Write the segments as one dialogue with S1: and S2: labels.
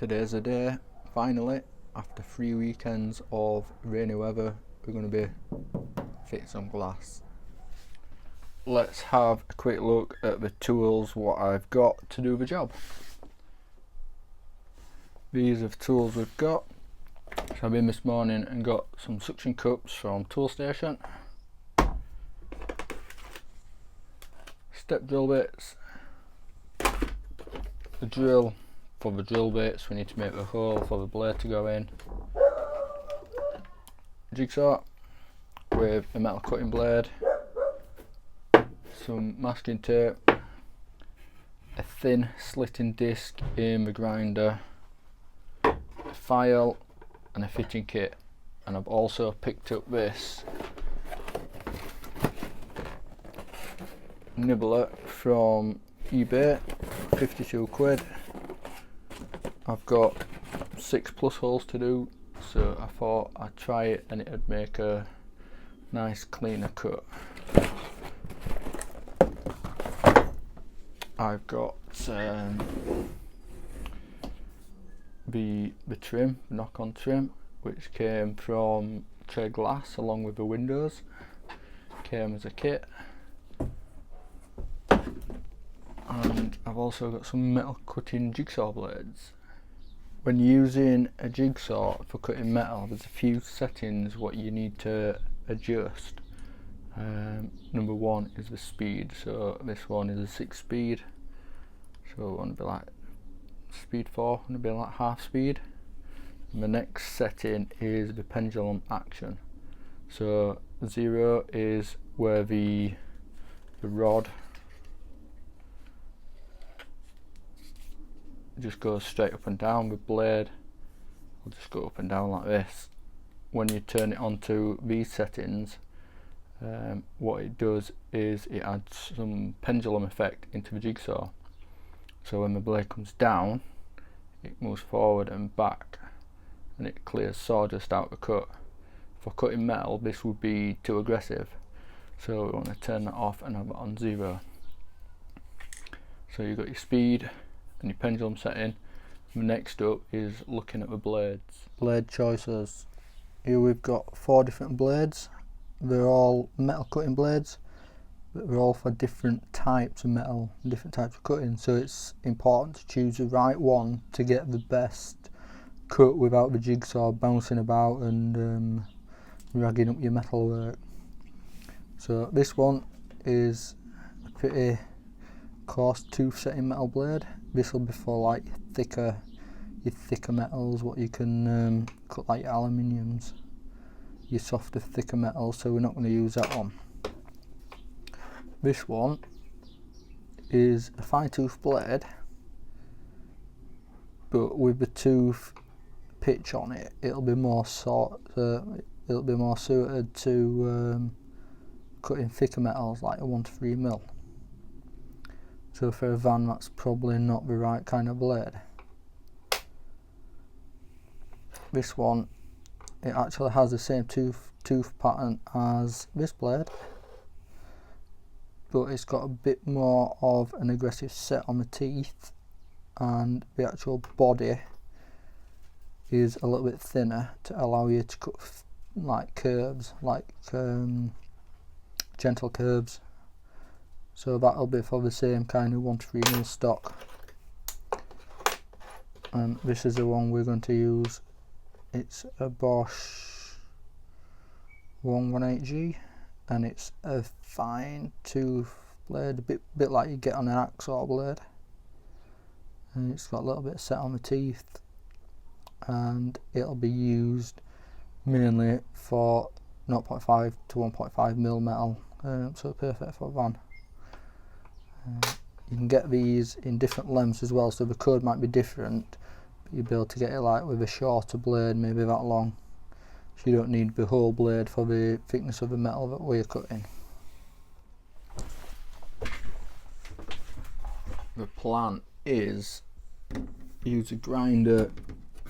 S1: Today's the day, finally, after 3 weekends of rainy weather, we're going to be fitting some glass. Let's have a quick look at the tools, what I've got to do the job. These are the tools we've got. So I've been this morning and got some suction cups from Toolstation, step drill bits, the drill for the drill bits, we need to make the hole for the blade to go in, jigsaw with a metal cutting blade, some masking tape, a thin slitting disc in the grinder, a file and a fitting kit. And I've also picked up this nibbler from eBay, 52 quid. I've got 6+ holes to do, so I thought I'd try it and it'd make a nice cleaner cut. I've got the trim, the knock-on trim, which came from Trade Glass along with the windows, came as a kit. And I've also got some metal cutting jigsaw blades. When using a jigsaw for cutting metal, there's a few settings what you need to adjust. Number one is the speed, so this one is a 6 speed, so it want to be like speed 4, want to be like half speed. And the next setting is the pendulum action, so 0 is where the rod just goes straight up and down. The blade will just go up and down like this. When you turn it onto these settings, what it does is it adds some pendulum effect into the jigsaw, so when the blade comes down it moves forward and back and it clears sawdust out the cut. For cutting metal this would be too aggressive, so we want to turn that off and have it on 0. So you've got your speed and your pendulum setting. Next up is looking at the blades. Blade choices. Here we've got 4 different blades. They're all metal cutting blades, but they're all for different types of metal, different types of cutting, so it's important to choose the right one to get the best cut without the jigsaw bouncing about and ragging up your metal work. So this one is a pretty coarse tooth setting metal blade. This will be for like your thicker metals, what you can cut like your aluminiums, your softer thicker metals, so we're not going to use that one. This one is a fine tooth blade, but with the tooth pitch on it, it'll be more suited to cutting thicker metals like a 1 to 3 mil. So for a van that's probably not the right kind of blade. This one, it actually has the same tooth pattern as this blade, but it's got a bit more of an aggressive set on the teeth, and the actual body is a little bit thinner to allow you to cut like curves, like gentle curves. So that'll be for the same kind of 1 to 3 mil stock. And this is the one we're going to use. It's a Bosch 118G, and it's a fine tooth blade, a bit like you get on an hacksaw blade. And it's got a little bit set on the teeth, and it'll be used mainly for 0.5 to 1.5 mil metal, so perfect for a van. You can get these in different lengths as well, so the code might be different, but you'll be able to get it like with a shorter blade, maybe that long, so you don't need the whole blade for the thickness of the metal that we're cutting. The plan is use a grinder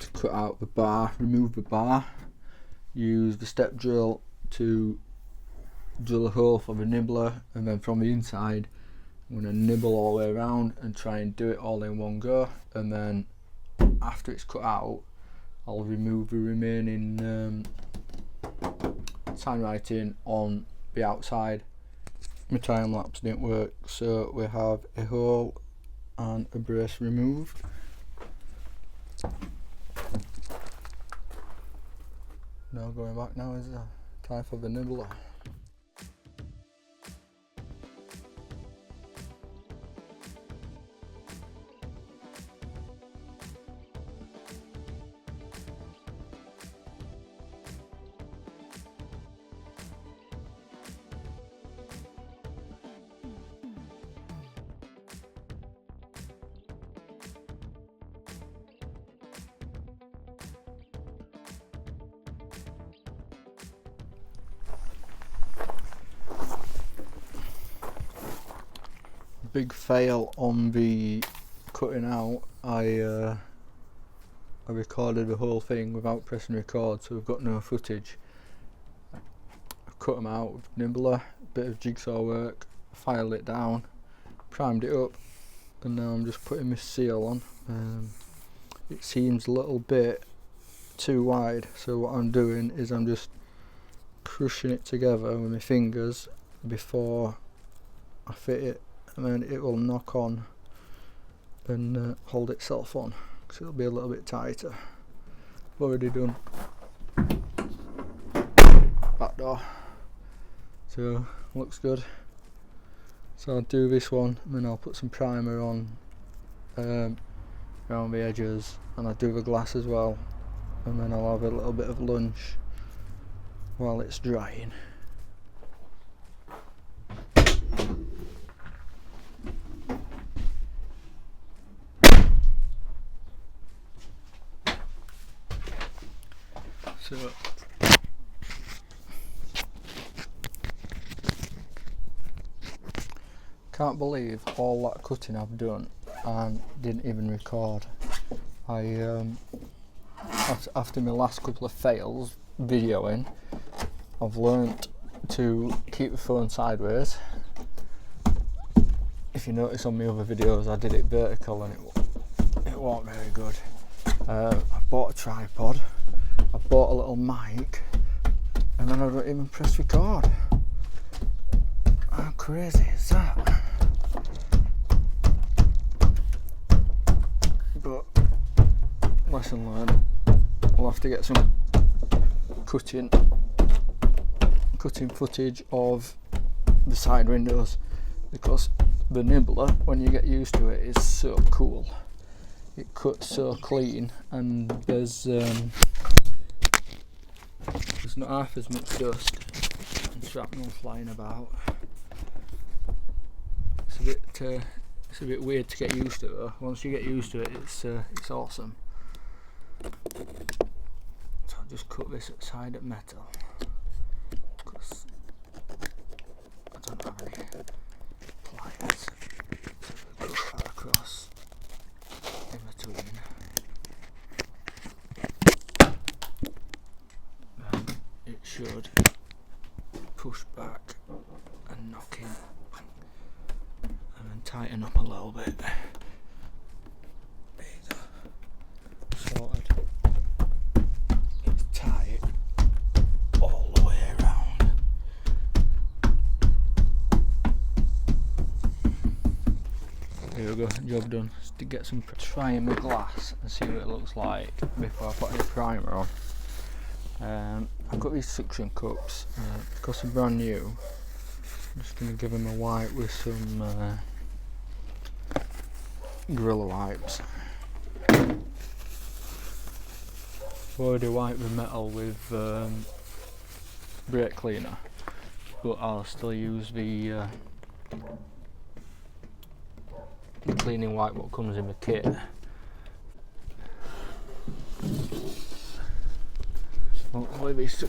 S1: to cut out the bar, remove the bar, use the step drill to drill a hole for the nibbler, and then from the inside I'm going to nibble all the way around and try and do it all in one go, and then after it's cut out, I'll remove the remaining handwriting on the outside. My time lapse didn't work, so we have a hole and a brace removed. Now going back now is time for the nibbler. Big fail on the cutting out. I recorded the whole thing without pressing record, so we've got no footage. I cut them out with nibbler, a bit of jigsaw work, filed it down, primed it up, and now I'm just putting my seal on. It seems a little bit too wide, so what I'm doing is I'm just crushing it together with my fingers before I fit it, and then it will knock on and hold itself on, because it'll be a little bit tighter. I've already done back door, so looks good. So I'll do this one, and then I'll put some primer on around the edges, and I'll do the glass as well, and then I'll have a little bit of lunch while it's drying. So can't believe all that cutting I've done and didn't even record. After my last couple of fails videoing, I've learnt to keep the phone sideways. If you notice on my other videos, I did it vertical and it wasn't very good. I bought a tripod, I bought a little mic, and then I don't even press record. How crazy is that? But lesson learned. We'll have to get some cutting footage of the side windows, because the nibbler, when you get used to it, is so cool. It cuts so clean, and there's not half as much dust and shrapnel flying about. It's a bit weird to get used to, though. Once you get used to it, it's awesome. So I'll just cut this side at metal, because I don't have any pliers. So we'll cut that across in between. Then it should push back and knock in, and then tighten up a little bit. There you go. Sorted. It's tight all the way around. There we go, job done. Just to get some, trying my glass and see what it looks like before I put any primer on. I've got these suction cups, because they're brand new. I'm just going to give them a wipe with some Gorilla wipes. I've already wiped the metal with brake cleaner, but I'll still use the cleaning wipe what comes in the kit. Hopefully these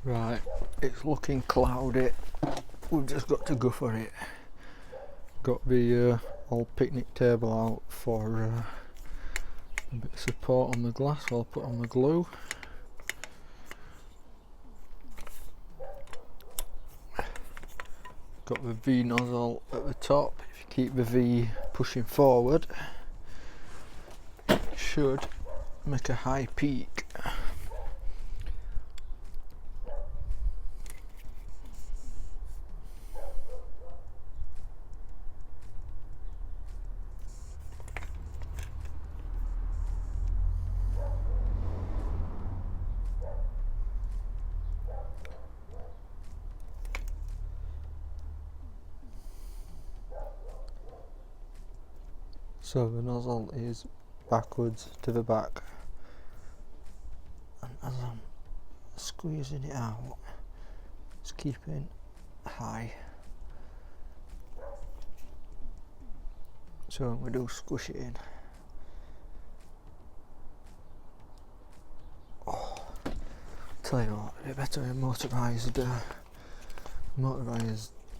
S1: Right, it's looking cloudy. We've just got to go for it. Got the old picnic table out for a bit of support on the glass while I put on the glue. Got the V nozzle at the top. If you keep the V pushing forward, it should make a high peak. So the nozzle is backwards to the back, and as I'm squeezing it out, it's keeping high. So we do squish it in. Oh, tell you what, it better a motorised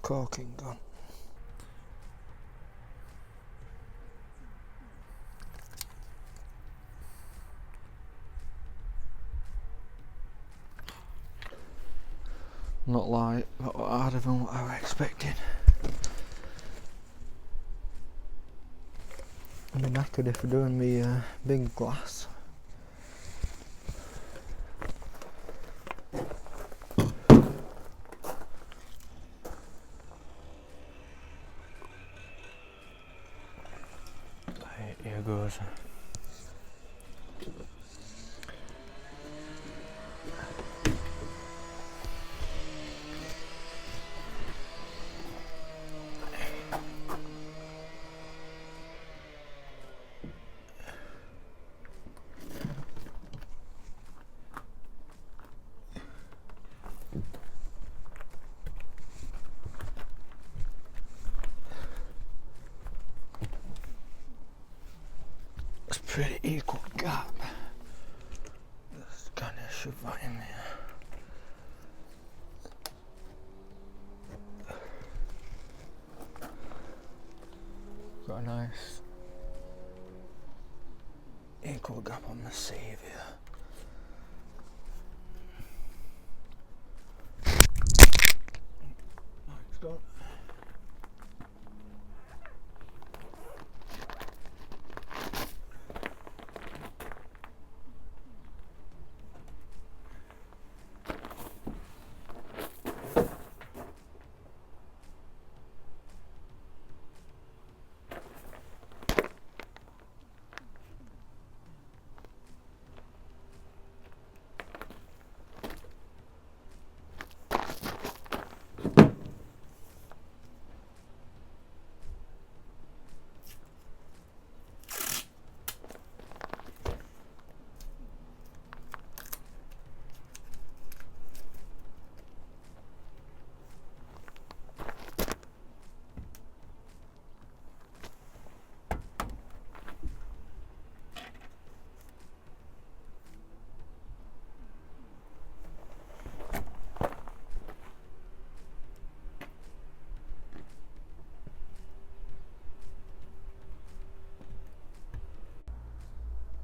S1: caulking gun. Not like that was harder than what I was expecting. I'd be knackered if we're doing me big glass. Right, here goes. It's a pretty equal gap. Just kind of shove that in there. Got a nice equal gap on the saviour. Oh, it's gone.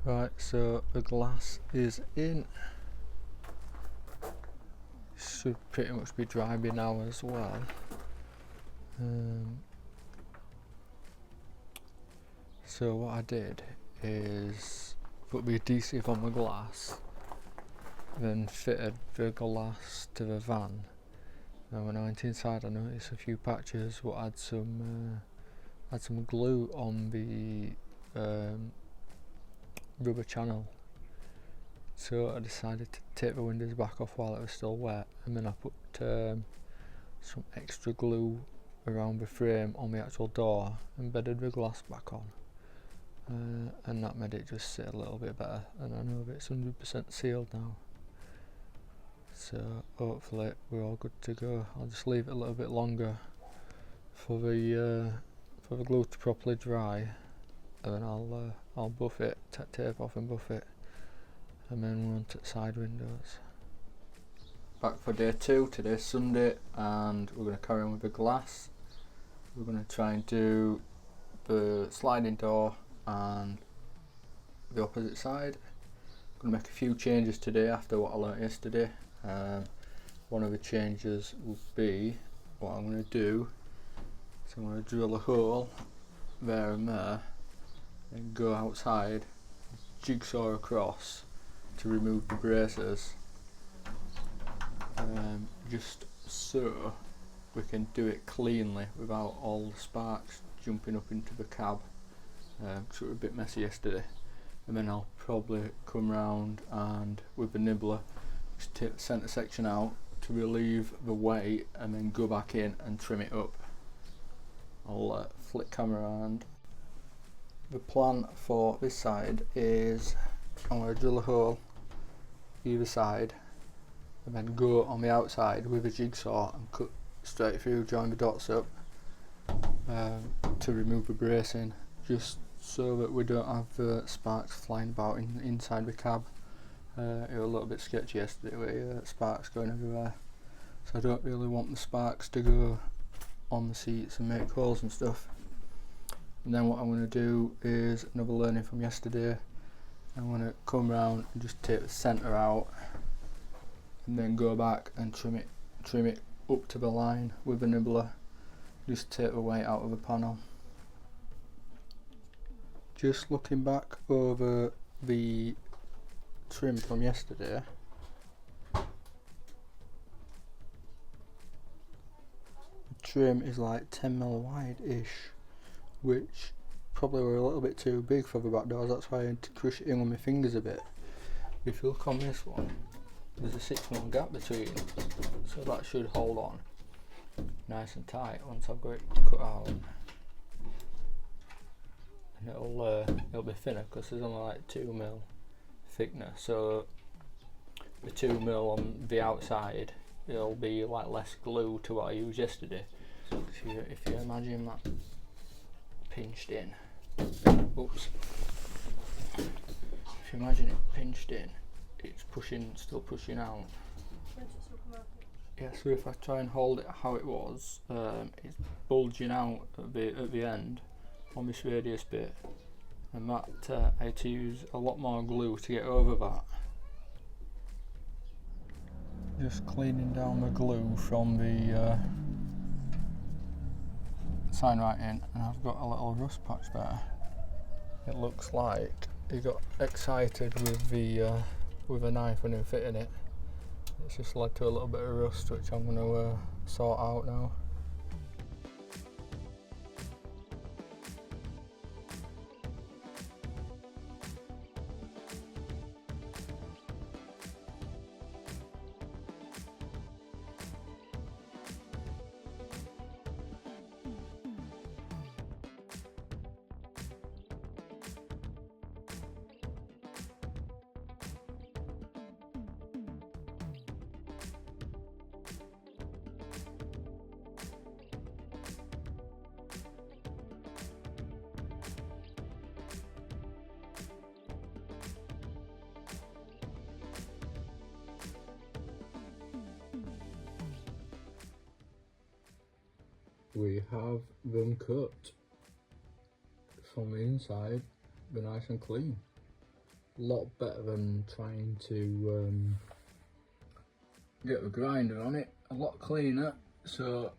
S1: Right, so the glass is in. Should pretty much be dry by now as well. So what I did is put the adhesive on the glass, then fitted the glass to the van. And when I went inside, I noticed a few patches, but had some glue on the rubber channel. So I decided to take the windows back off while it was still wet, and then I put some extra glue around the frame on the actual door, embedded the glass back on, and that made it just sit a little bit better, and I know that it's 100% sealed now. So hopefully we're all good to go. I'll just leave it a little bit longer for the glue to properly dry, and then I'll buff it, take tape off and buff it, and then run to the side windows. back for day 2. Today's Sunday and we're going to carry on with the glass. We're going to try and do the sliding door and the opposite side. I'm going to make a few changes today after what I learnt yesterday. One of the changes will be, what I'm going to do is I'm going to drill a hole there and there and go outside, jigsaw across to remove the braces, just so we can do it cleanly without all the sparks jumping up into the cab, because it was a bit messy yesterday. And then I'll probably come round and with the nibbler just take the centre section out to relieve the weight and then go back in and trim it up. I'll flip camera around. The plan for this side is I'm going to drill a hole either side and then go on the outside with a jigsaw and cut straight through, join the dots up to remove the bracing, just so that we don't have sparks flying about inside the cab. It was a little bit sketchy yesterday with sparks going everywhere, so I don't really want the sparks to go on the seats and make holes and stuff. And then what I'm going to do is another learning from yesterday. I'm going to come round and just take the centre out and then go back and trim it up to the line with a nibbler, just take the weight out of the panel. Just looking back over the trim from yesterday, the trim is like 10mm wide-ish, which probably were a little bit too big for the back doors. That's why I had to crush it in with my fingers a bit. If you look on this one, there's a 6mm gap between, so that should hold on nice and tight once I've got it cut out. And it'll be thinner because there's only like 2mm thickness, so the 2mm on the outside, it'll be like less glue to what I used yesterday. If you imagine that pinched in, oops, if you imagine it pinched in, it's still pushing out. Yeah, so if I try and hold it how it was, it's bulging out at the end on this radius bit, and that I had to use a lot more glue to get over that. Just cleaning down the glue from the sign writing, and I've got a little rust patch there. It looks like he got excited with a knife when he was fitting it. It's just led to a little bit of rust, which I'm going to sort out now. We have them cut from the inside. They're nice and clean. A lot better than trying to get the grinder on it. A lot cleaner. So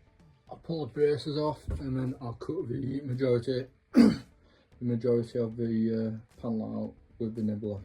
S1: I'll pull the braces off and then I'll cut the majority of the panel out with the nibbler.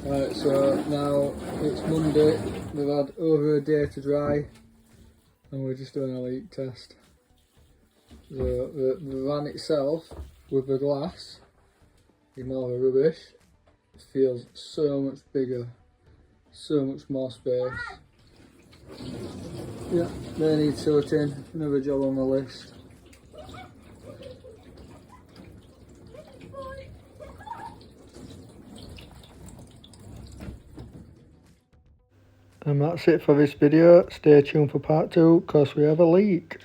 S1: Right, so now it's Monday, we've had over a day to dry and we're just doing a leak test. So the van itself with the glass, ignore the rubbish, feels so much bigger, so much more space. Yeah, they need sorting, another job on the list. And that's it for this video. Stay tuned for part 2 because we have a leak.